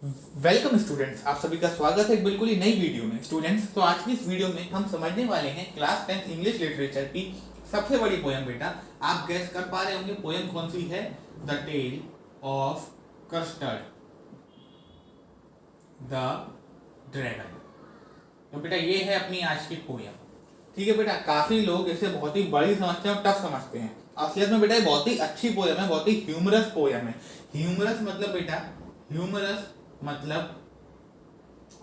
Welcome students, आप सभी का स्वागत है एक बिल्कुल ही नई वीडियो में। स्टूडेंट्स, तो आज की इस वीडियो में हम समझने वाले हैं क्लास 10th इंग्लिश लिटरेचर की सबसे बड़ी पोयम। बेटा, आप गैस कर पा रहे होंगे पोयम कौन सी है? The tale of custard the dragon. तो बेटा ये है अपनी आज की पोयम। ठीक है बेटा, काफी लोग इसे बहुत ही बड़ी समझते हैं और टफ समझते हैं। असलियत में बेटा ये बहुत ही अच्छी पोयम है, बहुत ही ह्यूमरस पोयम है। ह्यूमरस मतलब बेटा, ह्यूमरस मतलब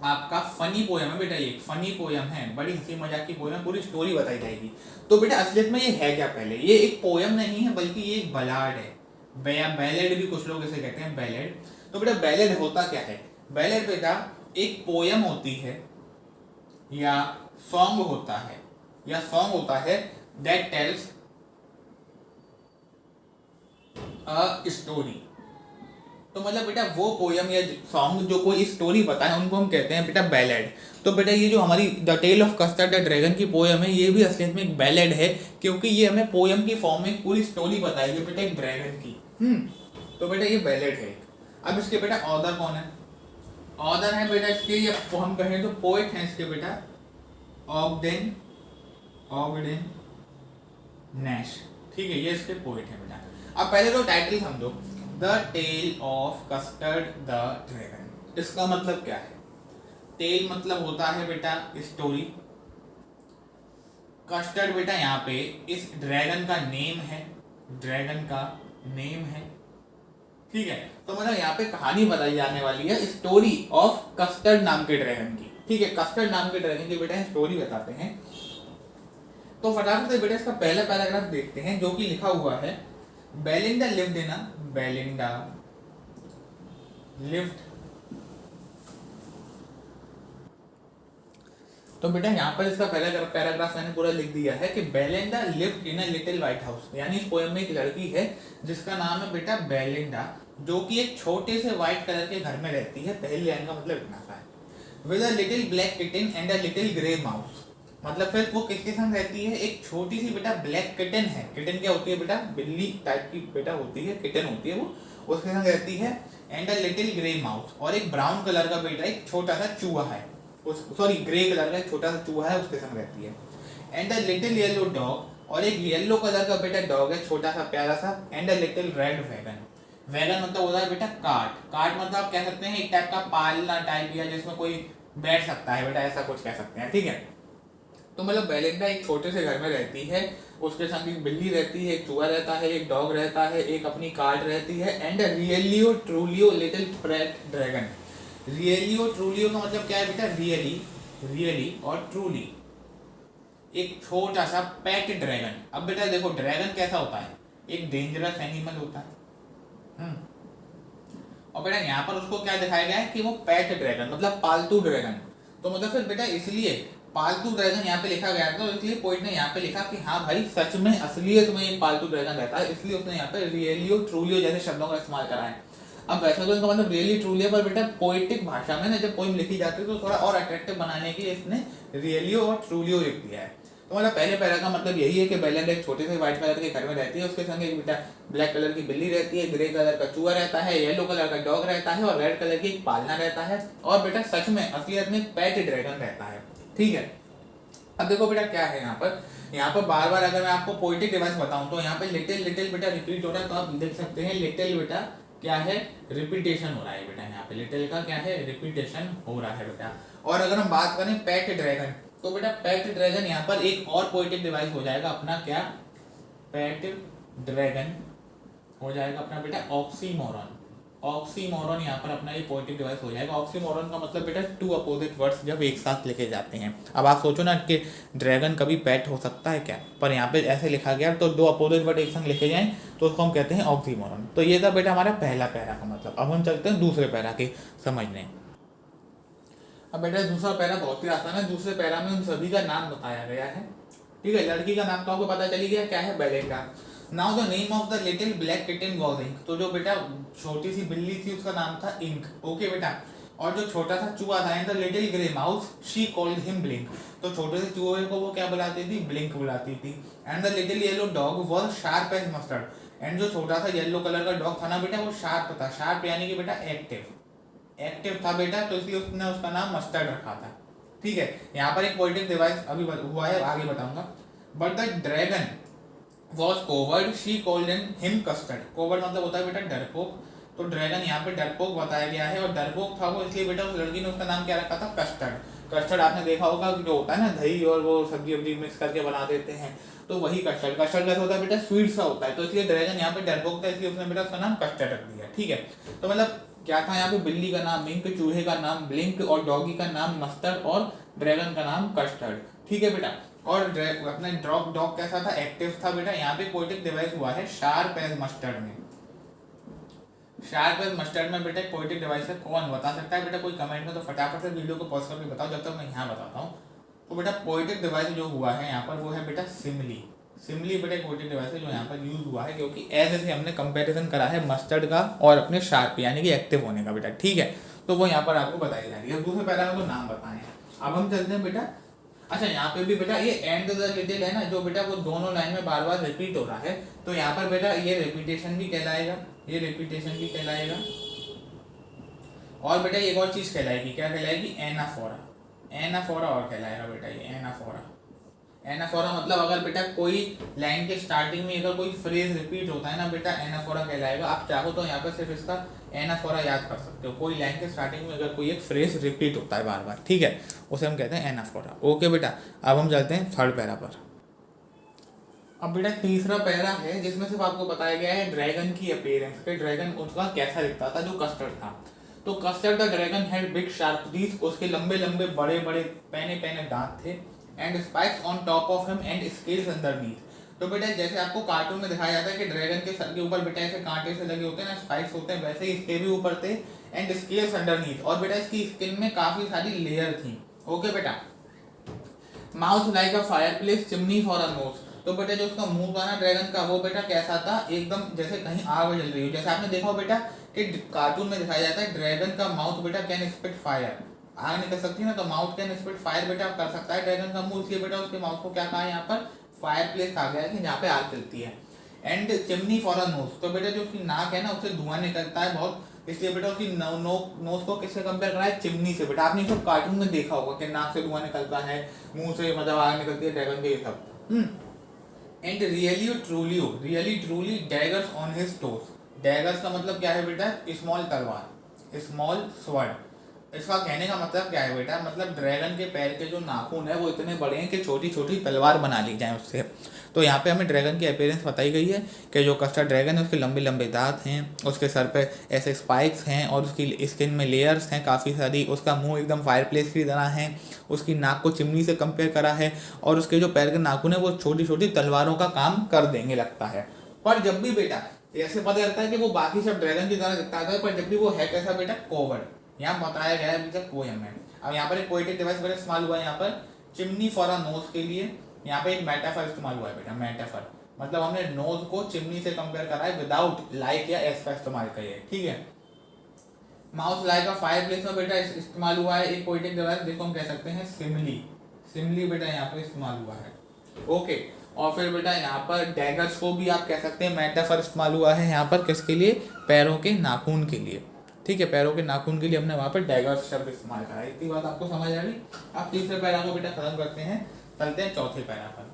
आपका फनी पोयम है बेटा। ये फनी पोयम है, बड़ी हंसी मजाक की पोयम है, पूरी स्टोरी बताई जाएगी। तो बेटा असलियत में ये है क्या? पहले ये एक पोयम नहीं है बल्कि ये एक बलाड है। बैलेड भी कुछ लोग इसे कहते हैं, बैलेड। तो बेटा बैलेड होता क्या है? बैलेड बेटा एक पोयम होती है या सॉन्ग होता है, दैट टेल्स अ स्टोरी। तो मतलब बेटा वो पोयम या सॉन्ग जो कोई स्टोरी बताए उनको हम कहते हैं बेटा बैलेड। तो बेटा ये जो हमारी the tale of custard the dragon की पोयम है, ये भी असलियत में एक बैलेड है, क्योंकि ये हमें पोयम की फॉर्म में पूरी स्टोरी बताएगी बेटा एक ड्रैगन की। तो बेटा ये बैलेड है। अब इसके बेटा ऑथर कौन है? ऑथर है बेटा इसके, या हम कहें तो पोएट है इसके बेटा, ऑगडेन नैश। ठीक है, ये इसके पोएट है बेटा। अब पहले तो टाइटल समझो, the tale of custard the dragon. इसका मतलब क्या है? टेल मतलब होता है बेटा स्टोरी, कस्टर्ड बेटा यहाँ पे इस ड्रैगन का नेम है, ठीक है। तो मतलब यहाँ पे कहानी बताई जाने वाली है, स्टोरी ऑफ कस्टर्ड नाम के ड्रैगन की। ठीक है, कस्टर्ड नाम के ड्रैगन की बेटा स्टोरी बताते हैं। तो फटाफट से बेटा इसका पहला पैराग्राफ देखते हैं, जो कि लिखा हुआ है, बेलिंडा लिव्ड। तो बेटा यहाँ पर इसका पहला पैराग्राफ मैंने पूरा लिख दिया है कि Belinda lived in a little white house. यानी इस पोएम में एक लड़की है जिसका नाम है बेटा बेलिंडा, जो कि एक छोटे से व्हाइट कलर के घर में रहती है। पहली लाइन का मतलब इतना सा है, with a little black kitten and a little grey mouse. मतलब फिर वो किसके संग रहती है? एक छोटी सी बेटा ब्लैक किटन है। किटन क्या होती है बेटा? बिल्ली टाइप की बेटा होती है, किटन होती है वो, उसके संग रहती है। And a little grey mouse, और एक ब्राउन कलर का बेटा एक छोटा सा चूहा है, सॉरी ग्रे कलर का एक छोटा सा चूहा है, उसके संग रहती है। And a little yellow dog, और एक येलो कलर का बेटा डॉग है, छोटा सा प्यारा सा। And a little red wagon. Wagon मतलब होता है बेटा कार्ट मतलब आप कह सकते हैं एक टाइप का पालना टाइप, या जिसमें कोई बैठ सकता है बेटा, ऐसा कुछ कह सकते हैं। ठीक है, तो मतलब बेलिंडा एक छोटे से घर में रहती है, उसके संग एक बिल्ली रहती है, एक चूहा रहता है, एक डॉग रहता है, एक अपनी कार्ड रहती है। And रियलियो ट्रूलियो little parade dragon. रियलियो ट्रूलियो का मतलब क्या है बेटा? रियली और ट्रूली, एक छोटा सा पेट ड्रैगन। अब बेटा देखो ड्रैगन कैसा होता है? एक डेंजरस एनिमल होता है। और बेटा यहाँ पर उसको क्या दिखाया गया है कि वो पेट ड्रैगन मतलब पालतू ड्रैगन। तो मतलब फिर बेटा इसलिए पालतू ड्रैगन यहाँ पे लिखा गया था, तो इसलिए पोइट ने यहाँ पे लिखा कि हाँ भाई सच में असलियत में एक पालतू ड्रैगन रहता है, इसलिए उसने यहाँ पे रियलियो ट्रूलियो जैसे शब्दों का इस्तेमाल करा है। अब वैसे तो इनका मतलब रियली ट्रूलियो, पर बेटा पोइटिक भाषा में ना जब पोइम लिखी जाती है तो थोड़ा और अट्रैक्टिव बनाने के लिए इसने रियलियो और ट्रूलियो लिख दिया है। तो मतलब पहले पैरा का मतलब यही है कि बेलिंडा एक छोटे से व्हाइट कलर के घर में रहती है, उसके संग एक बेटा ब्लैक कलर की बिल्ली रहती है, ग्रे कलर का चूहा रहता है, येलो कलर का डॉग रहता है, और रेड कलर की एक पालना रहता है। और बेटा सच में असलियत में पेट ड्रैगन रहता है। ठीक है, अब देखो बेटा क्या है यहाँ पर बार बार अगर मैं आपको पोइटिक डिवाइस बताऊं तो यहाँ पे लिटिल लिटिल बेटा रिपीट हो रहा है, तो आप देख सकते हैं लिटिल बेटा क्या है? रिपीटेशन हो रहा है बेटा। यहाँ पे लिटिल का क्या है? रिपीटेशन हो रहा है बेटा। और अगर हम बात करें पेट ड्रैगन, तो बेटा पेट ड्रैगन यहाँ पर एक और पोइटिक डिवाइस हो जाएगा अपना, क्या? पेट ड्रैगन हो जाएगा अपना बेटा ऑक्सीमोरन। ऑक्सीमोरन यहाँ पर अपना ये पोएटिक डिवाइस हो जाएगा। ऑक्सीमोरन का मतलब बेटा टू अपोजिट वर्ड्स जब एक साथ लिखे जाते हैं। अब आप सोचो ना कि ड्रैगन कभी पेट हो सकता है क्या? पर यहाँ पे ऐसे लिखा गया, तो दो अपोजिट वर्ड एक संग लिखे जाएं तो उसको हम कहते हैं ऑक्सीमोरन। तो ये था बेटा हमारा पहला पैरा का मतलब। अब हम चलते हैं दूसरे पैरा के समझने। अब बेटा दूसरा पैरा बहुत ही आसान है। दूसरे पैरा में उन सभी का नाम बताया गया है। ठीक है, लड़की का नाम तो आपको पता चली गया, क्या है? Belinda. Now the name of the little black kitten was Ink. तो जो बेटा छोटी सी बिल्ली थी उसका नाम था इंक। ओके बेटा, और जो छोटा सा चूहा था the little grey mouse she called him blink. तो छोटे से चूहे को वो क्या बुलाती थी? ब्लिंक बुलाती थी। And the little yellow dog was sharp as Mustard. And जो छोटा सा येलो कलर का डॉग था ना बेटा वो शार्प था। शार्प यानी कि बेटा एक्टिव, एक्टिव था बेटा, तो इसलिए उसने उसका नाम मस्टर्ड रखा था। ठीक है, यहाँ पर एक पोएटिक डिवाइस अभी हुआ है, आगे बताऊंगा। But the dragon was coward, she called him custard. Coward मतलब होता है बेटा डरपोक, तो ड्रैगन यहाँ पे डरपोक बताया गया है, और डरपोक था वो इसलिए बेटा उस लड़की ने उसका नाम क्या रखा था, कस्टर्ड। कस्टर्ड आपने देखा होगा कि जो होता है ना दही और वो सब्जी वब्जी मिक्स करके बना देते हैं, तो वही कस्टर्ड। कस्टर्ड कैसा होता है बेटा, स्वीट सा होता है, तो इसलिए ड्रैगन यहाँ पे डरपोक था, इसलिए उसने बेटा उसका नाम कस्टर्ड रख दिया। ठीक है, तो मतलब क्या था यहाँ पे, बिल्ली का नाम मिंक, चूहे का नाम ब्लिंक, और डॉगी का नाम मस्टर्ड, और ड्रैगन का नाम कस्टर्ड। ठीक है बेटा, और अपना डॉग कैसा था, एक्टिव था बेटा। यहाँ पे पोएटिक डिवाइस हुआ है शार्प एज मस्टर्ड में। शार्प एज मस्टर्ड में बेटा पोएटिक डिवाइस है, कौन बता सकता है बेटा, कोई कमेंट में तो फटाफट से वीडियो को पॉज करके बताओ, जब तक मैं यहाँ बताता हूँ। तो बेटा पोएटिक डिवाइस जो हुआ है यहाँ पर वो है बेटा सिमली। सिमली बेटा एक पोएटिक डिवाइस है जो यहाँ पर यूज हुआ है, क्योंकि एज से हमने कंपैरिजन करा है मस्टर्ड का और अपने शार्प यानी कि एक्टिव होने का बेटा। ठीक है, तो वो यहाँ पर आपको बताई जा रही है। दूसरे पैरा में तो नाम बताए हैं। अब हम चलते हैं बेटा, अच्छा यहाँ पे भी बेटा ये एंड द लिटिल है ना, जो बेटा वो दोनों लाइन में बार बार रिपीट हो रहा है, तो यहाँ पर बेटा ये रिपीटेशन भी कहलाएगा, ये रिपीटेशन भी कहलाएगा। और बेटा एक और चीज कहलाएगी, क्या कहलाएगी, एनाफोरा। एनाफोरा और कहलाएगा बेटा ये एनाफोरा। एनाफोरा मतलब अगर बेटा कोई लाइन के स्टार्टिंग में अगर कोई फ्रेज रिपीट होता है ना बेटा, एनाफोरा कहलाएगा। आप चाहो तो यहाँ पर सिर्फ इसका एनाफोरा याद कर सकते हो, कोई लाइन के स्टार्टिंग में अगर कोई एक फ्रेज रिपीट होता है बार बार, ठीक है, उसे हम कहते हैं एनाफोरा। ओके बेटा, अब हम चलते हैं थर्ड पैरा पर। अब बेटा तीसरा पैरा है जिसमें सिर्फ आपको बताया गया है ड्रैगन की अपीयरेंस के, ड्रैगन उसका कैसा दिखता था, जो कस्टर्ड था। तो custard the dragon had big sharp teeth, उसके लंबे लंबे बड़े बड़े पैने पैने दांत थे, and spikes on top of him and scales underneath. तो बेटा जैसे आपको कार्टून में दिखाया जाता है कि ड्रैगन के सर के ऊपर बेटा ऐसे कांटे से लगे होते हैं ना, स्पाइक्स होते हैं, वैसे ही इसके भी ऊपर थे, एंड स्केल्स अंडरनीथ, और बेटा इसकी स्किन में काफी सारी लेयर थी। ओके बेटा, mouth like a fireplace chimney for a knows. तो बेटा जो उसका मुंह था ना ड्रैगन का, वो बेटा कैसा था, एकदम जैसे कहीं आग जल रही हो। जैसे आपने देखा हो बेटा कि कार्टून में दिखाया जाता है ड्रैगन का माउथ बेटा कैन स्पिट फायर, आग निकल सकती है ना, तो माउथ कैन स्पिट फायर बेटा कर सकता है ड्रैगन का मुंह, इसलिए बेटा उसके माउथ को क्या कहा है यहाँ पर, फायर प्लेस कहा गया है कि जहाँ पे आग चलती है। And chimney for a knows, तो बेटा जो उसकी नाक है ना उससे धुआं निकलता है बहुत, इसलिए बेटा उसकी नोज को किससे कंपेयर करा है, चिमनी से। बेटा आपने सब कार्टून में देखा होगा कि नाक से धुआं निकलता है, मुंह से मतलब आग निकलती है ड्रैगन के, ये सब। And really truly daggers on his toes. Daggers का मतलब क्या है बेटा, स्मॉल तलवार, स्मॉल स्वॉर्ड। इसका कहने का मतलब क्या है बेटा, मतलब ड्रैगन के पैर के जो नाखून है वो इतने बड़े हैं कि छोटी छोटी तलवार बना ली जाए उससे। तो यहाँ पे हमें ड्रैगन की अपीयरेंस बताई गई है कि जो कस्टर्ड ड्रैगन है उसके लंबे लंबे दांत हैं, उसके सर पे ऐसे स्पाइक्स हैं, और उसकी स्किन में लेयर्स हैं काफ़ी सारी, उसका मुंह एकदम फायरप्लेस की तरह है, उसकी नाक को चिमनी से कंपेयर करा है, और उसके जो पैर के नाखून है वो छोटी छोटी तलवारों का काम कर देंगे लगता है। पर जब भी बेटा ऐसे पता लगता है कि वो बाकी सब ड्रैगन की तरह दिखता है, पर जब भी वो है कैसा बेटा, कोवर्ड। यहाँ बताया गया है अभी तक पोएम में। अब यहाँ पर एक पोएटिक डिवाइस बेटा इस्तेमाल हुआ है, यहाँ पर चिमनी फॉर अ नोज के लिए यहाँ पे एक मेटाफर इस्तेमाल हुआ है बेटा, मेटाफर मतलब हमने नोज को चिमनी से कंपेयर करा है, विदाउट लाइक या एस का इस्तेमाल किया है। ठीक है, mouth like a fire place में बेटा इस्तेमाल हुआ है एक पोएटिक डिवाइस, जिसको हम कह सकते हैं सिमली। सिमली बेटा यहाँ पे इस्तेमाल हुआ है। ओके, और फिर बेटा यहाँ पर डैगर्स को भी आप कह सकते हैं मेटाफर इस्तेमाल हुआ है यहाँ पर, किसके लिए, पैरों के नाखून के लिए। ठीक है, पैरों के नाखून के लिए हमने वहाँ पर डैगर्स शब्द इस्तेमाल करा है। इतनी बात आपको समझ आ गई। आप तीसरे पैरा को बेटा खत्म करते हैं, चलते हैं चौथे पैरा पर।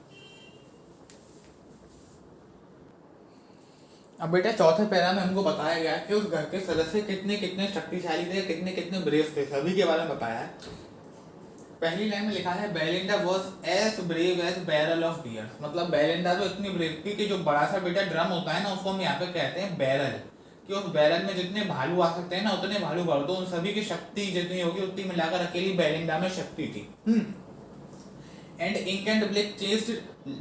अब बेटा चौथे पैरा में हमको बताया गया कि उस घर के सदस्य कितने कितने शक्तिशाली थे, कितने कितने ब्रेव थे, सभी के बारे में बताया है। पहली लाइन में लिखा है Belinda was as brave as barrel of bear, मतलब बेलिंडा तो इतनी ब्रेव थी कि जो बड़ा सा बेटा ड्रम होता है ना उसको हम यहाँ पे कहते हैं बैरल, कि उस बैरल में जितने भालू आ सकते हैं ना उतने भालू भर दो, उन सभी की शक्ति जितनी होगी उतनी मिलाकर अकेली बेलिंडा में शक्ति थी। And Ink and Blink chased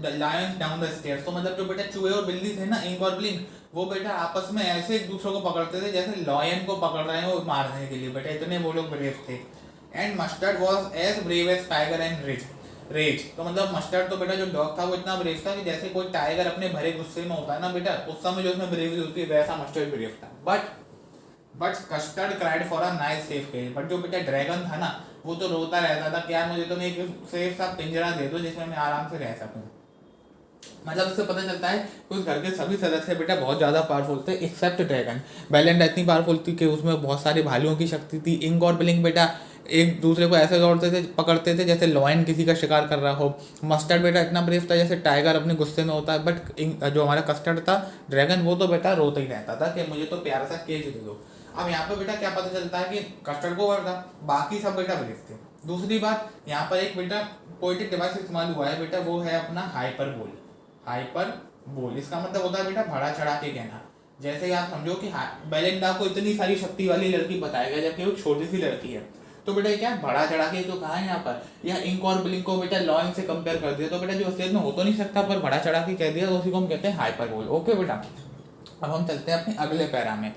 the lions down the stairs, तो मतलब जो बेटा चूहे और बिल्ली थे ना, इंक और ब्लिंक, वो बेटा आपस में ऐसे एक दूसरे को पकड़ते थे जैसे लॉयन को पकड़ रहे हैं वो मारने के लिए, बेटा इतने वो लोग ब्रेव थे। And Mustard was as brave as tiger and rage, तो मतलब मस्टर्ड तो बेटा जो डॉग था वो इतना ब्रेव था कि जैसे कोई टाइगर अपने भरे गुस्से में होता है ना बेटा, उस समय जो उसमें ब्रेवरी होती है वैसा मस्टर्ड ब्रेव था। But Custard cried for a nice safe cage, but जो बेटा ड्रैगन था ना वो तो रोता रहता था कि यार मुझे तुम एक सेफ सा पिंजरा दे दो जिसमें मैं आराम से रह सकूं। मतलब इससे पता चलता है कि उस घर के सभी सदस्य बेटा बहुत ज़्यादा पावरफुल थे एक्सेप्ट ड्रैगन। बेलेंडा इतनी पावरफुल थी कि उसमें बहुत सारे भालुओं की शक्ति थी। इंक और ब्लिंक बेटा एक दूसरे को ऐसे दौड़ते थे, पकड़ते थे जैसे लॉयन किसी का शिकार कर रहा हो। मस्टर्ड बेटा इतना ब्रेव था जैसे टाइगर अपने गुस्से में होता है, बट जो हमारा कस्टर्ड था ड्रैगन, वो तो बेटा रोता ही रहता था कि मुझे तो प्यारा सा केज दे दो। अब यहाँ पे बेटा क्या पता चलता है कि कस्टर्ड को था, बाकी सब बेटा ब्रेव थे। दूसरी बात, यहाँ पर एक बेटा पोएटिक डिवाइस इस्तेमाल हुआ है बेटा, वो है अपना हाइपरबोल। हाइपरबोल इसका मतलब होता है बेटा बढ़ा चढ़ा के कहना। जैसे आप समझो कि बेलिंडा को इतनी सारी शक्ति वाली लड़की बताया गया जबकि वो छोटी सी लड़की है, तो बेटा क्या बढ़ा चढ़ा के जो कहा है यहाँ पर, या इंक और ब्लिंक को बेटा लॉयन से कंपेयर कर दिया, तो बेटा जो असलियत में हो तो नहीं सकता पर बढ़ा चढ़ा के कह दिया, तो उसी को हम कहते हैं हाइपरबोल। ओके बेटा, अब हम चलते हैं अपने अगले पैरा में।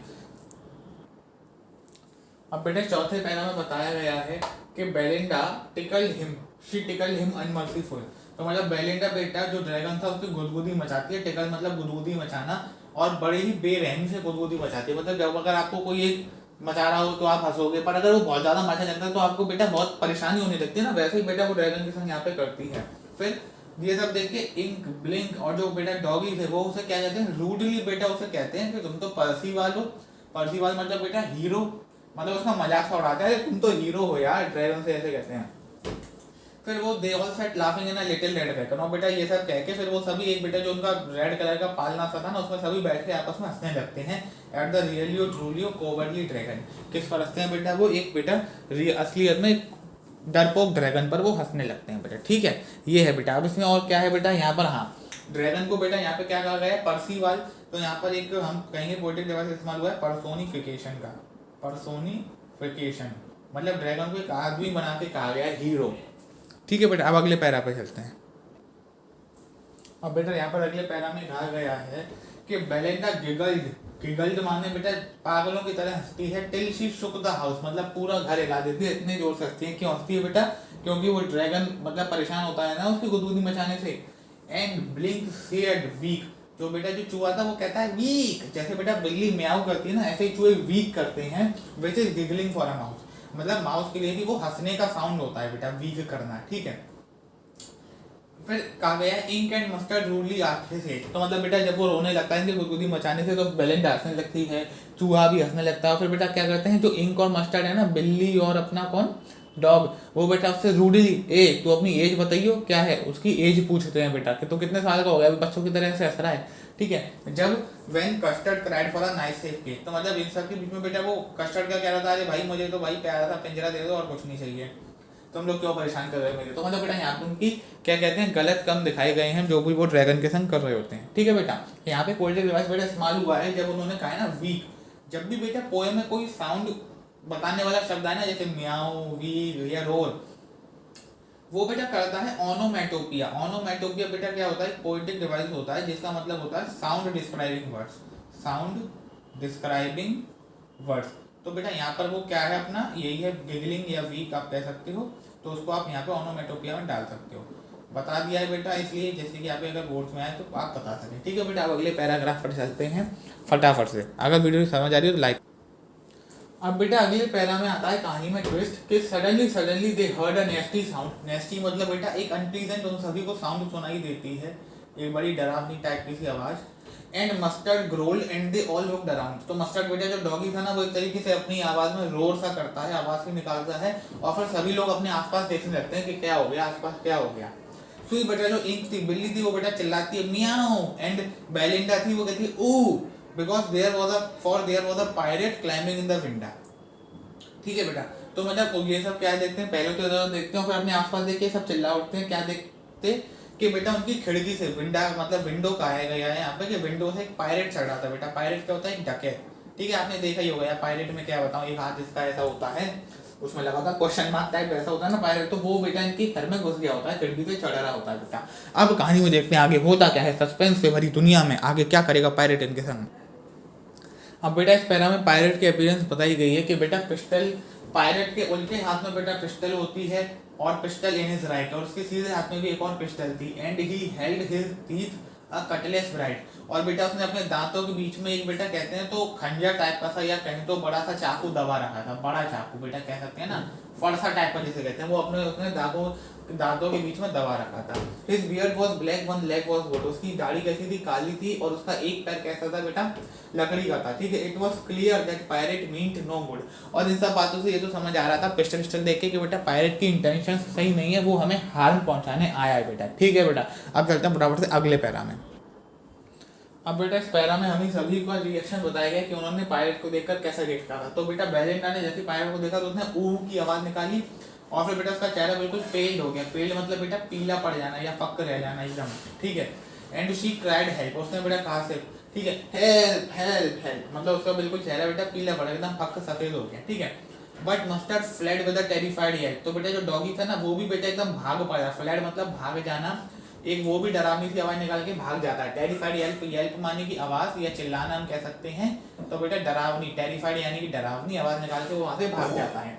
अब बेटा चौथे पैरा में बताया गया है कि Belinda tickled him, she tickled him unmercifully. तो मतलब बेलिंडा बेटा जो ड्रैगन था उसकी गुदगुदी मचाती है, टिकल मतलब गुदगुदी मचाना, और बड़े ही बेरहमी से गुदगुदी मचाती है। मतलब जब अगर आपको कोई एक मचा रहा हो तो आप हंसोगे, पर अगर वो बहुत ज्यादा मचा जाता है तो आपको बेटा बहुत परेशानी होने लगती है ना, वैसे ही बेटा वो ड्रैगन के संग यहाँ पे करती है। फिर ये सब देख के इंक ब्लिंक और जो बेटा डॉगी थे वो उसे क्या कहते हैं, रूडली बेटा उसे कहते हैं कि तुम तो पर्सीवाल हो। पर्सीवाल मतलब बेटा हीरो, मतलब उसका मजाक सा उड़ाता है, तुम तो हीरो हो यार, ड्रैगन से ऐसे कहते हैं। फिर वो they all set laughing in a little red dragon, और बेटा ये सब कह के फिर वो सभी एक बेटा जो उनका रेड कलर का पालना सा था ना, उसमें सभी बैठ के आपस में हंसने लगते हैं। At the realio trulio cowardly dragon, किस पर हंसते हैं बेटा, वो एक बेटा असलियत में डरपोक ड्रैगन पर वो हंसने लगते हैं बेटा। ठीक है, ये है बेटा। अब इसमें और क्या है बेटा यहाँ पर, हाँ ड्रैगन को बेटा यहाँ पे क्या कहा गया है, पर्सीवाल। तो यहाँ पर एक हम कहेंगे पोएटिक डिवाइस इस्तेमाल हुआ है पर्सोनिफिकेशन का। पर्सोनिफिकेशन मतलब ड्रैगन को एक आदमी बना के कहा गया है, हीरो। ठीक है बेटा, अब अगले पैरा पे चलते हैं। अब बेटा यहाँ पर अगले पैरा में कहा गया है कि बेलिंडा गिगल्ड, गिगल्ड माने बेटा पागलों की तरह हंसती है, till she shook the house मतलब पूरा घर हिला देती है, इतनी जोर से हंसती है। क्यों हंसती है बेटा, क्योंकि वो ड्रैगन मतलब परेशान होता है ना उसकी गुदगुदी मचाने से। एंड ब्लिंक सेड वीक, जो बेटा जो चूहा था वो कहता है वीक, जैसे बेटा बिल्ली म्याऊ करती है ना, ऐसे ही चूहे वीक करते हैं, which is giggling for a mouse, मतलब माउस के लिए भी वो हंसने का साउंड होता है बेटा वीक करना। ठीक है, फिर कहा गया है इंक एंड मस्टर्ड रूडली आंखें से, तो मतलब बेटा जब वो रोने लगता है गुदगुदी मचाने से तो बेलिंडा हंसने लगती है, चूहा भी हंसने लगता है। फिर बेटा क्या करते हैं, जो इंक और मस्टर्ड है ना, बिल्ली और अपना कौन डॉग, वो बेटा उससे रूडली ए तो अपनी एज बताइयो क्या है, उसकी एज पूछते हैं बेटा कि तो कितने साल का हो गया, बच्चों की तरह से हंस रहा है। ठीक है, जब when custard cried for a nice safe cake, तो मतलब इन सब के बीच में बेटा वो कस्टर्ड का कह रहा था, अरे भाई मुझे तो भाई प्यारा सा पिंजरा दे दो और कुछ नहीं चाहिए, तुम लोग क्यों परेशान कर रहे हो मेरे। तो मतलब बेटा यहाँ पे उनकी क्या कहते हैं गलत कम दिखाए गए हैं जो भी वो ड्रैगन के संग कर रहे होते हैं। ठीक है बेटा, यहाँ पे पोएटिक डिवाइस बेटा इस्तेमाल हुआ है जब उन्होंने कहा है ना वीक, जब भी बेटा पोएम में कोई साउंड बताने वाला शब्द है ना, जैसे म्याऊ वीक या रोर, वो बेटा करता है ओनोमेटोपिया। ओनोमेटोपिया बेटा क्या होता है, पोएटिक डिवाइस होता है जिसका मतलब होता है sound describing words, sound describing words. तो बेटा यहाँ पर वो क्या है अपना, यही है गिगलिंग या वीक आप कह सकते हो, तो उसको आप यहाँ पे ओनोमेटोपिया में डाल सकते हो। बता दिया है बेटा इसलिए जैसे कि आप अगर बोर्ड में आए तो आप बता सकें। ठीक है बेटा, अब अगले पैराग्राफ पर चलते हैं फटाफट से, अगर वीडियो समझ आ रही हो तो लाइक। अब बेटा अगले पैरा में आता है कहानी में ट्विस्ट कि suddenly they heard a nasty sound. Nasty मतलब बेटा एक अनप्लीजेंट उन सभी को साउंड सुनाई देती है, एक बड़ी डरावनी टाइप की सी आवाज। And mustard growl and they all looked around, तो मस्टर्ड बेटा जो डॉगी था ना वो एक तरीके से अपनी आवाज में रोर सा करता है, आवाज भी निकालता है, और फिर सभी लोग अपने आसपास देखने लगते हैं कि क्या हो गया, आसपास क्या हो गया। सुई बेटा जो इंक थी, बिल्ली थी, वो बेटा चिल्लाती है मियाओ, एंड बेलिंडा थी वो कहती है oh, because there was a pirate climbing in the window. ठीक है बेटा, तो मतलब ये सब क्या देखते हैं, पहले तो इधर देखते हैं फिर अपने आसपास देख के सब चिल्ला उठते हैं। क्या देखते कि बेटा उनकी खिड़की से विंडा मतलब विंडो कहा गया है यहाँ पे कि विंडो से एक पायरेट चढ़ रहा था। बेटा पायरेट क्या होता है, एक डकैत। ठीक है, आपने देखा ही होगा यार पायरेट में क्या बताऊँ, एक हाथ इसका ऐसा होता है, उसमें लगा था क्वेश्चन मार्क टाइप ऐसा होता है ना पायरेट, तो वो बेटा इनके घर में घुस गया होता है, खिड़की से चढ़ रहा होता है बेटा। अब कहानी में देखते हैं आगे होता क्या है, सस्पेंस से भरी दुनिया में आगे क्या करेगा पायरेट इनके संग। अब बेटा इस पैरा में पायरेट की अपीयरेंस बताई गई है कि बेटा पिस्टल, पायरेट के उल्टे हाथ में बेटा पिस्टल होती है और पिस्टल इन हिज राइट, और उसके सीधे हाथ में भी एक और पिस्टल थी। And he held his teeth a Cutlass bright, और बेटा उसने अपने दांतों के बीच में एक बेटा कहते हैं तो खंजर टाइप का सा या कहीं तो बड़ा सा चाकू दबा रखा था, बड़ा चाकू बेटा कह सकते हैं ना, फरसा टाइप का जिसे कहते हैं, वो अपने उसने दांतों के बीच में दबा रखा था। His beard was black, one leg was would, उसकी दाढ़ी कैसी थी, काली थी, और उसका एक पैर कैसा था बेटा, लकड़ी का था, ठीक है। It was clear that pirate meant no good, और इन सब बातों से ये तो समझ आ रहा था पिस्टल देख के कि बेटा पायरेट की इंटेंशन सही नहीं है, वो हमें हार्म पहुंचाने आया है बेटा, ठीक है बेटा। अब चलते हैं फटाफट से अगले पैरा में। अब बेटा इस पैरा में हमें सभी का रिएक्शन बताया गया कि उन्होंने पायरेट को देखकर कैसा रिएक्ट करा। तो बेटा बेलिंडा ने जैसे पायरेट को देखा तो उसने ऊ की आवाज निकाली, और फिर बेटा उसका चेहरा बिल्कुल पेल्ड हो गया, पेल्ड मतलब बेटा पीला पड़ जाना या फक रह जाना एकदम, ठीक है। एंड शी क्राइड हेल्प, उसने बेटा कहा से, ठीक है, हेल्प हेल्प हेल्प, मतलब उसका बिल्कुल चेहरा बेटा पीला पड़ गया, एकदम फक सफेद हो गया, ठीक है। But mustard fled with a terrified Yelp, तो बेटा जो डॉगी था ना वो भी बेटा एकदम भाग पड़ा, फ्लेड मतलब भाग जाना, एक वो भी डरावनी सी आवाज निकाल के भाग जाता है। टेरिफाइड येल्प, येल्प माने की आवाज या चिल्लाना हम कह सकते हैं, तो बेटा डरावनी, टेरिफाइड यानी कि डरावनी आवाज निकाल के वो वहां से भाग जाता है।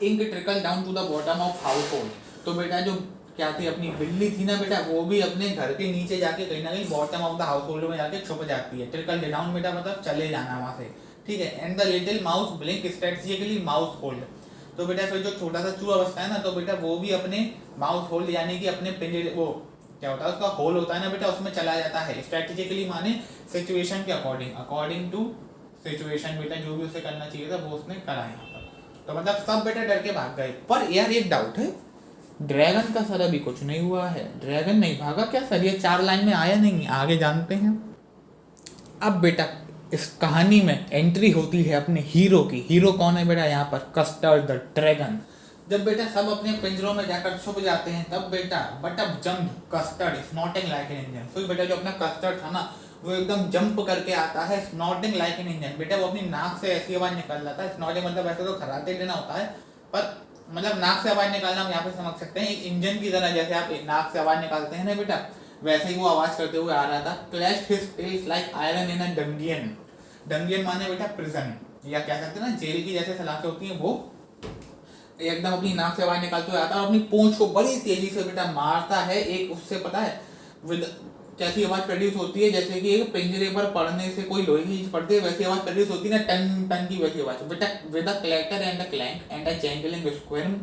Ink trickle down to the bottom of household, तो बेटा जो क्या थी अपनी बिल्ली थी ना बेटा, वो भी अपने घर के नीचे जाके कहीं ना कहीं bottom of the house hold में जाके छुप जाती है। ट्रिकल डाउन बेटा मतलब चले जाना वहां से, ठीक है। And the little mouse blink strategically mouse hold, तो बेटा फिर जो छोटा सा चूहा बचता है ना, तो बेटा वो भी अपने माउस होल्ड यानी कि अपने पिंजरे, वो क्या होता है उसका होल होता है ना बेटा, उसमें चला जाता है। स्ट्रेटेजिकली माने सिचुएशन के अकॉर्डिंग, अकॉर्डिंग टू सिचुएशन बेटा जो भी उसे करना चाहिए था वो उसने करा यहाँ पर। तो मतलब सब बेटा डर के भाग गए। पर यार एक डाउट है, ड्रैगन का सर अभी कुछ नहीं हुआ है, ड्रैगन नहीं भागा क्या सर? ये 4 लाइन में आया नहीं, आगे जानते हैं। अब बेटा इस कहानी में एंट्री होती है अपने हीरो की। हीरो कौन है बेटा यहाँ पर? Custard the dragon. जब बेटा सब अपने पिंजरों में जाकर छुप जाते हैं तब बेटा बट अब jump custard snorting like an engine, फिर बेटा जो अपना कस्टर्ड था ना वो एकदम जंप करके आता है, स्नॉटिंग लाइक एन इंजन, बेटा वो अपनी नाक से ऐसी आवाज निकाल लाता है। स्नॉटिंग मतलब वैसे तो खराटे लेना होता है, पर मतलब नाक से आवाज निकालना हम यहाँ पे समझ सकते हैं, एक इंजन की तरह जैसे आप नाक से आवाज निकालते हैं ना बेटा, वैसे ही वो आवाज करते हुए आ रहा था। Clashed his tails like iron in a dungeon, dungeon माने बेटा प्रिजन, या कह सकते हैं ना जेल की जैसे सलाखें होती हैं, वो एकदम अपनी नाक से आवाज निकालते हुए आता है और अपनी पूंछ को बड़ी तेजी से बेटा मारता है। एक उससे पता है विद कैसी आवाज प्रोड्यूस होती है, जैसे कि एक पिंजरे पर पड़ने से कोई लोहे की चीज पड़ती है वैसी आवाज प्रोड्यूस होती है ना, टन टन की वैसी आवाज बेटा। With a clatter and a clank and a jangling squirm,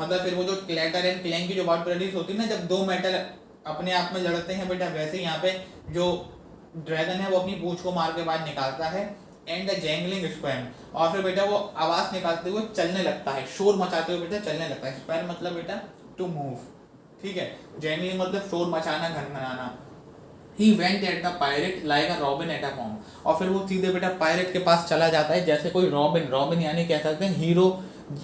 मतलब फिर वो जो क्लैटर एंड क्लैंक की जो आवाज प्रोड्यूस होती है ना जब दो मेटल अपने आप में लड़ते हैं बेटा, वैसे यहाँ पे जो ड्रैगन है वो अपनी पूंछ को मार के बाद निकालता है। एंड द जैंगलिंग स्क्वैम, और फिर बेटा वो आवाज निकालते हुए चलने लगता है, शोर मचाते हुए बेटा चलने लगता है। स्क्वैम मतलब बेटा टू मूव, ठीक है। जैंगलिंग मतलब शोर मचाना, घनघनाना। He went at the pirate like a robin at a home, और फिर वो सीधे बेटा पायरेट के पास चला जाता है जैसे कोई रॉबिन, रॉबिन यानी कह सकते हैं हीरो,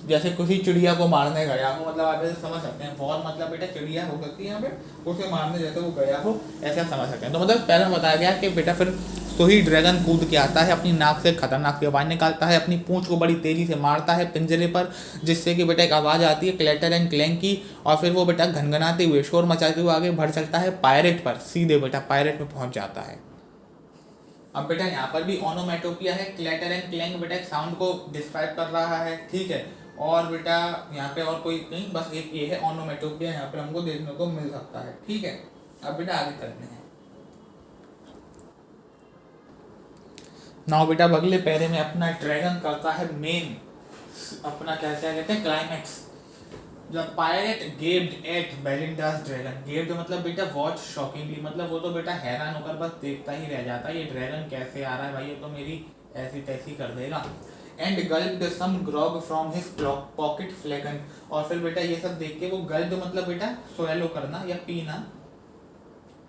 जैसे किसी चिड़िया को मारने गया हो, मतलब आप ऐसे समझ सकते हैं। फॉर मतलब बेटा चिड़िया हो सकती है यहाँ पे, उसे मारने जैसे वो गया हो ऐसा समझ सकते हैं। तो मतलब पहले बताया गया कि बेटा फिर तो ही ड्रैगन कूद के आता है, अपनी नाक से खतरनाक सी आवाज निकालता है, अपनी पूंछ को बड़ी तेजी से मारता है पिंजरे पर, जिससे कि बेटा एक आवाज आती है क्लैटर एंड क्लैंक की, और फिर वो बेटा घनघनाते हुए शोर मचाते हुए आगे बढ़ चलता है पायरेट पर, सीधे बेटा पायरेट में पहुंच जाता है। अब बेटा यहाँ पर भी ओनोमेटोपिया है, क्लैटर एंड क्लैंक बेटा एक साउंड को डिस्क्राइब कर रहा है, ठीक है। और बेटा यहाँ पे और कोई नहीं, बस एक ये है ओनोमेटोपिया यहाँ पे हमको देखने को मिल सकता है, ठीक है। अब बेटा आगे चलते हैं। नाउ बेटा अगले पैरे में अपना ड्रैगन करता है मेन अपना क्या क्या कहते हैं क्लाइमैक्स। जब पायरेट गेव्ड एट बेलिंडास ड्रैगन, गेव्ड मतलब बेटा वॉच शॉकिंगली, मतलब वो तो बेटा हैरान होकर बस देखता ही रह जाता है, ये ड्रैगन कैसे आ रहा है भाई, ये तो मेरी ऐसी तैसी कर देगा। And gulped some grog from his pocket flagon, और फिर बेटा ये सब देख के वो गल्प्ड मतलब बेटा स्वैलो करना या पीना,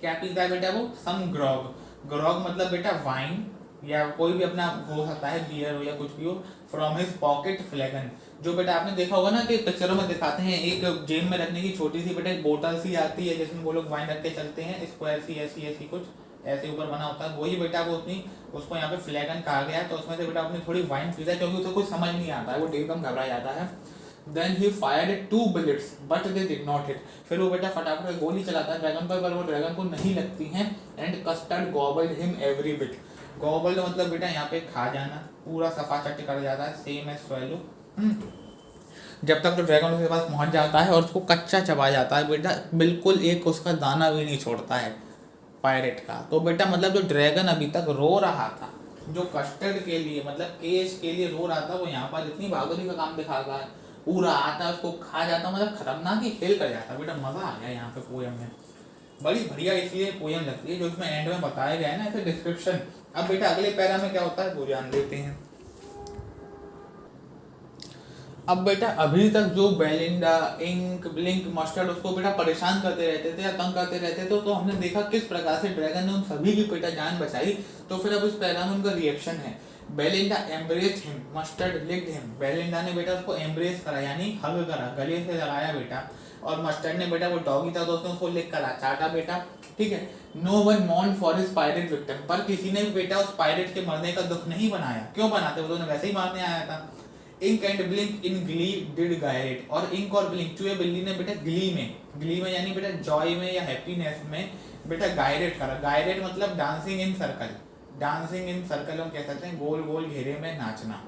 क्या पीता है बेटा वो, सम ग्रॉग, ग्रॉग मतलब बेटा वाइन या कोई भी अपना हो सकता है बियर हो या कुछ भी हो, फ्रॉम हिज पॉकेट फ्लैगन, जो बेटा आपने देखा होगा ना कि पिक्चरों में दिखाते हैं एक जेब में रखने की छोटी सी बेटा एक बोतल सी आती है जिसमें वो लोग वाइन रख के चलते हैं, स्क्वायर सी ऐसी ऐसी कुछ ऐसे ऊपर बना होता है, वही बेटा वो अपनी उसको यहाँ पे फ्लैगन कहा गया है। तो उसमें से बेटा अपनी थोड़ी वाइन पीता है क्योंकि उसे कुछ समझ नहीं आता है, वो एकदम घबरा जाता है। Then he fired 2 bullets but they did not hit, फिर वो बेटा फटाफट से गोली चलाता है ड्रैगन पर वो ड्रैगन को नहीं लगती हैं। And custard गॉबल्ड him every bit, गॉबल्ड मतलब बेटा यहाँ पे खा जाना, पूरा सफा चट कर जाता है, सेम एज स्वैलो। जब तक तो ड्रैगन उसके पास पहुंच जाता है और उसको कच्चा चबा जाता है बेटा, बिल्कुल एक उसका दाना भी नहीं छोड़ता है, पायरेट का। तो बेटा मतलब जो ड्रैगन अभी तक रो रहा था, जो कस्टर्ड के लिए मतलब केज के लिए रो रहा था, वो यहाँ पर इतनी बहादुरी का काम दिखाता है, पूरा आता है उसको खा जाता, मतलब खतरनाक ही खेल कर जाता है। बेटा मजा आ गया यहाँ पे पोयम में, बड़ी बढ़िया इसलिए पोयम लगती है जो इसमें एंड में बताया गया है ना, ऐसे डिस्क्रिप्शन। अब बेटा अगले पैरा में क्या होता है वो जान लेते हैं। अब बेटा अभी तक जो बेलिंडा, इंक, ब्लिंक, मस्टर्ड उसको बेटा परेशान करते रहते थे या तंग करते रहते थे, तो हमने देखा किस प्रकार से ड्रैगन ने उन सभी की बेटा जान बचाई। तो फिर अब इस पैरा में उनका रिएक्शन है। Belinda embraced him, mustard licked him. Belinda ने बेटा उसको एम्ब्रेस करा यानी हग करा, गले से लगाया बेटा। और मस्टर्ड ने बेटा वो डॉगी था दोस्तों उसको लिक करा, चाटा बेटा, ठीक है। No one mourn for his pirate victim, पर किसी ने भी बेटा उस पायरेट के मरने का दुख नहीं बनाया। क्यों बनाते, वो तो वैसे ही मारने आया था। Ink and blink in glee did gyrate, और इंक और ब्लिंक चूहे बिल्ली ने बेटा ग्ली में यानी बेटा जॉय में या हैप्पीनेस में बेटा गायरेट करा। गायरेट मतलब dancing in circle, dancing in circle हम कह सकते हैं गोल गोल घेरे में नाचना।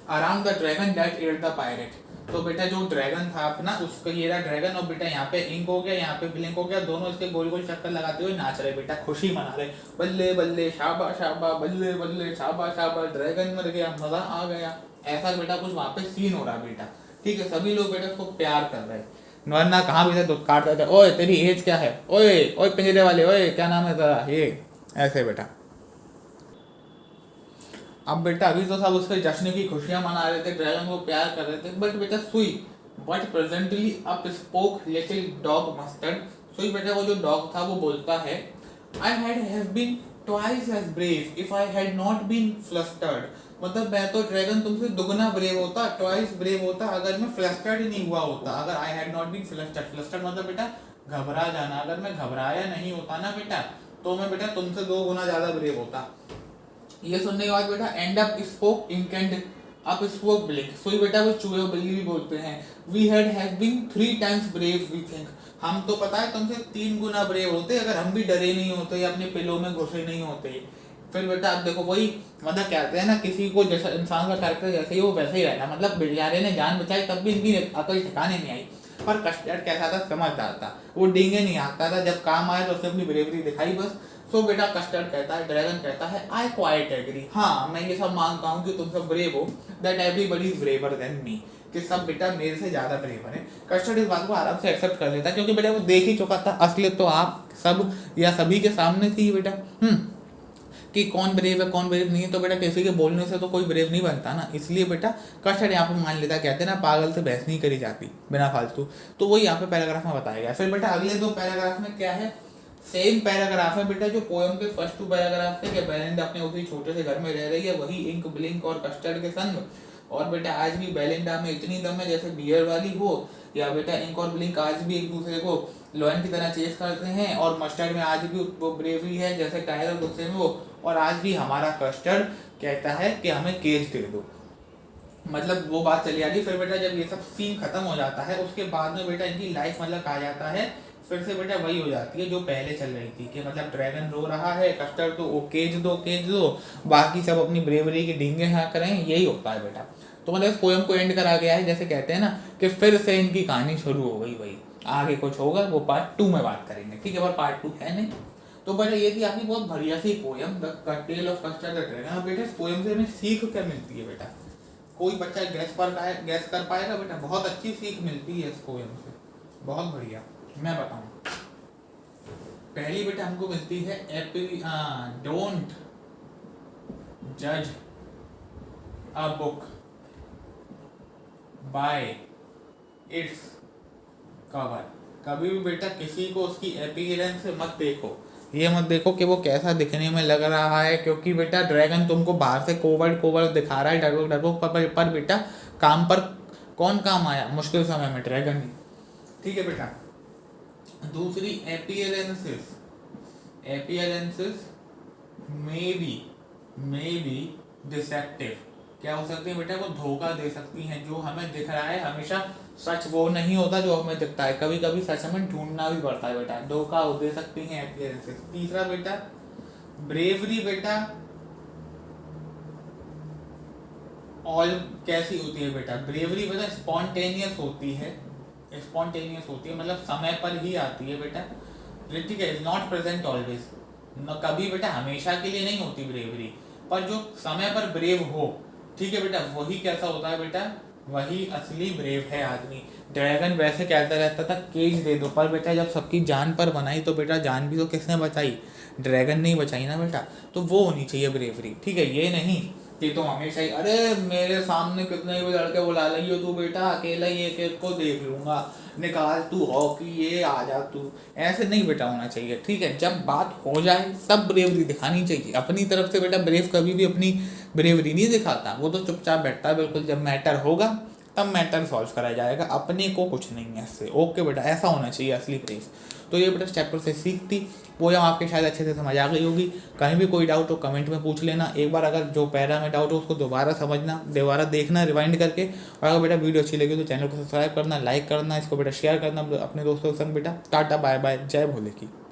Around the dragon that at the pirate, तो बेटा जो ड्रैगन था अपना उसका ये रहा ड्रैगन, और बेटा यहाँ पे इंक हो गया, यहाँ पे ब्लिंक हो गया, दोनों इसके गोल गोल चक्कर लगाते हुए नाच रहे बेटा, खुशी मना रहे, बल्ले बल्ले शाबा शाबा, बल्ले बल्ले शाबा शाबा, ड्रैगन मर गया, मजा आ गया। ऐसा बेटा कुछ वहाँ पे सीन हो रहा बेटा, ठीक है। सभी लोग बेटा उसको प्यार कर रहे, वरना कहाँ भी दुख काटता था, ओए तेरी एज क्या है, ओए ओए पिंजरे वाले, ओए क्या नाम है तेरा, ये ऐसे बेटा। अब बेटा अभी तो सब उसके जश्न की खुशियां मना रहे थे, ड्रैगन को प्यार कर रहे थे, बट बेटा सुई, but presently up spoke little dog Mustard. सुई बेटा वो जो डॉग था वो बोलता है, I have been twice as brave if I had not been flustered, मतलब मैं तो ड्रैगन तुमसे दुगना ब्रेव होता, ट्वाइस ब्रेव होता अगर मैं फ्लस्टर्ड नहीं हुआ होता। अगर I had not been flustered, flustered मतलब बेटा घबरा जाना, अगर मैं घबराया नहीं होता ना बेटा तो मैं बेटा तुमसे 2 गुना ज्यादा ब्रेव होता। ये सुनने के बाद बेटा and up spoke ink and up spoke blink, so बेटा वो चूहे और बिल्ली भी बोलते हैं, we have been 3 times brave we think, हम तो पता है तुमसे 3 गुना ब्रेव होते अगर हम भी डरे नहीं होते या अपने पिलो में घुसे नहीं होते। फिर बेटा अब देखो वही मतलब कहते हैं ना, किसी को जैसा इंसान का कैरेक्टर जैसे ही वो वैसे ही रहना, मतलब बेचारे ने जान बचाई तब भी इनकी अकल ठिकाने नहीं आई। पर कस्टर्ड कैसा था, समझदार था, वो डींगे नहीं हाँकता था, जब काम आया तो उसने अपनी ब्रेवरी दिखाई बस। सो बेटा कस्टर्ड कहता है, ड्रैगन कहता है, आई क्वाइट एग्री, हाँ मैं ये सब मानता हूँ कि तुम सब ब्रेव हो, that everybody is braver than me, कि सब बेटा मेरे से ज्यादा ब्रेवर है। कस्टर्ड इस बात को आराम से एक्सेप्ट कर लेता क्योंकि बेटा वो देख ही चुका था, असलियत तो आप सब या सभी के सामने थी बेटा, कि कौन ब्रेव है कौन ब्रेव नहीं है। तो बेटा किसी के बोलने से तो कोई ब्रेव नहीं बनता ना, इसलिए बेटा कस्टर्ड यहाँ पे मान लेता, कहते हैं ना पागल से बहस नहीं करी जाती बिना फालतू, तो वो यहाँ पे पैराग्राफ में बताया गया। फिर बेटा अगले 2 पैराग्राफ में क्या है, सेम पैराग्राफ है बेटा जो पोएम के फर्स्ट 2 पैराग्राफ थे कि बेलिंडा अपने उसी छोटे से घर में रह रही है, वही इंक ब्लिंक और कस्टर्ड के संग, और बेटा आज भी बेलिंडा में इतनी दम है जैसे बियर वाली हो, या बेटा इंक और ब्लिंक आज भी एक दूसरे को लॉयन की तरह चेस करते हैं, और मस्टर्ड में आज भी वो ब्रेवरी है जैसे टाइगर गुस्से में वो, और आज भी हमारा कस्टर्ड कहता है कि हमें केज दे दो, मतलब वो बात चली आती। फिर बेटा जब ये सब सीन खत्म हो जाता है उसके बाद में बेटा इनकी लाइफ मतलब कहा जाता है फिर से बेटा वही हो जाती है जो पहले चल रही थी, कि मतलब ड्रैगन रो रहा है, कस्टर्ड तो वो केज दो, बाकी सब अपनी ब्रेवरी के डींगे हाँ करें, यही होता है बेटा। तो मतलब इस पोएम को एंड करा गया है, जैसे कहते हैं ना कि फिर से इनकी कहानी शुरू हो गई, वही आगे कुछ होगा वो पार्ट 2 में बात करेंगे, ठीक है, पर पार्ट 2 है नहीं। तो बेटा ये थी आपकी बहुत बढ़िया सी poem the tale of custard the dragon. बेटा इस पोएम से हमें सीख क्या मिलती है बेटा, कोई बच्चा गैस कर पाएगा बेटा, बहुत अच्छी सीख मिलती है इस पोएम से, बहुत बढ़िया। मैं बताऊं, पहली बेटा हमको मिलती है डोंट जज a book by its cover, कभी भी बेटा किसी को उसकी अपीयरेंस से मत देखो, ये मत देखो कि वो कैसा दिखने में लग रहा है, क्योंकि बेटा ड्रैगन तुमको बाहर से कोवर्ड दिखा रहा है, डरपोक पर बेटा काम पर कौन काम आया मुश्किल समय में, ड्रैगन ही, ठीक है बेटा। दूसरी appearances may be deceptive, क्या हो सकती है बेटा, वो धोखा दे सकती हैं, जो हमें दिख रहा है हमेशा सच वो नहीं होता जो हमें दिखता है, कभी कभी सच हमें ढूंढना भी पड़ता है बेटा, धोखा दे सकती हैं appearances। तीसरा बेटा ब्रेवरी बेटा ऑल कैसी होती है बेटा, ब्रेवरी बेटा स्पॉन्टेनियस होती है, मतलब समय पर ही आती है बेटा, ठीक है, इज नॉट प्रेजेंट ऑलवेज, न कभी बेटा हमेशा के लिए नहीं होती ब्रेवरी, पर जो समय पर ब्रेव हो, ठीक है बेटा, वही कैसा होता है बेटा, वही असली ब्रेव है आदमी। ड्रैगन वैसे कहता रहता था केज दे दो, पर बेटा जब सबकी जान पर बनाई तो बेटा जान भी तो किसने बचाई, ड्रैगन नहीं बचाई ना बेटा। तो वो होनी चाहिए ब्रेवरी, ठीक है, ये नहीं कि तुम हमेशा ही अरे मेरे सामने कितने भी लड़के बुला ली हो, तू बेटा अकेला ही एक एक को देख लूंगा, निकाल तू हॉकी ये आ जा तू, ऐसे नहीं बेटा होना चाहिए, ठीक है। जब बात हो जाए तब ब्रेवरी दिखानी चाहिए, अपनी तरफ से बेटा ब्रेव कभी भी अपनी ब्रेवरी नहीं दिखाता, वो तो चुपचाप बैठता है बिल्कुल, जब मैटर होगा तब मैटर सॉल्व करा जाएगा, अपने को कुछ नहीं है इससे, ओके बेटा, ऐसा होना चाहिए असली ब्रेव। तो ये बेटा चैप्टर से सीख थी, वो यहाँ आपके शायद अच्छे से समझ आ गई होगी। कहीं भी कोई डाउट हो कमेंट में पूछ लेना, एक बार अगर जो पैरा में डाउट हो उसको दोबारा समझना, दोबारा देखना रिवाइंड करके, और अगर बेटा वीडियो अच्छी लगी तो चैनल को सब्सक्राइब करना, लाइक करना, इसको बेटा शेयर करना अपने दोस्तों के संग बेटा। टाटा बाय बाय, जय भोले की।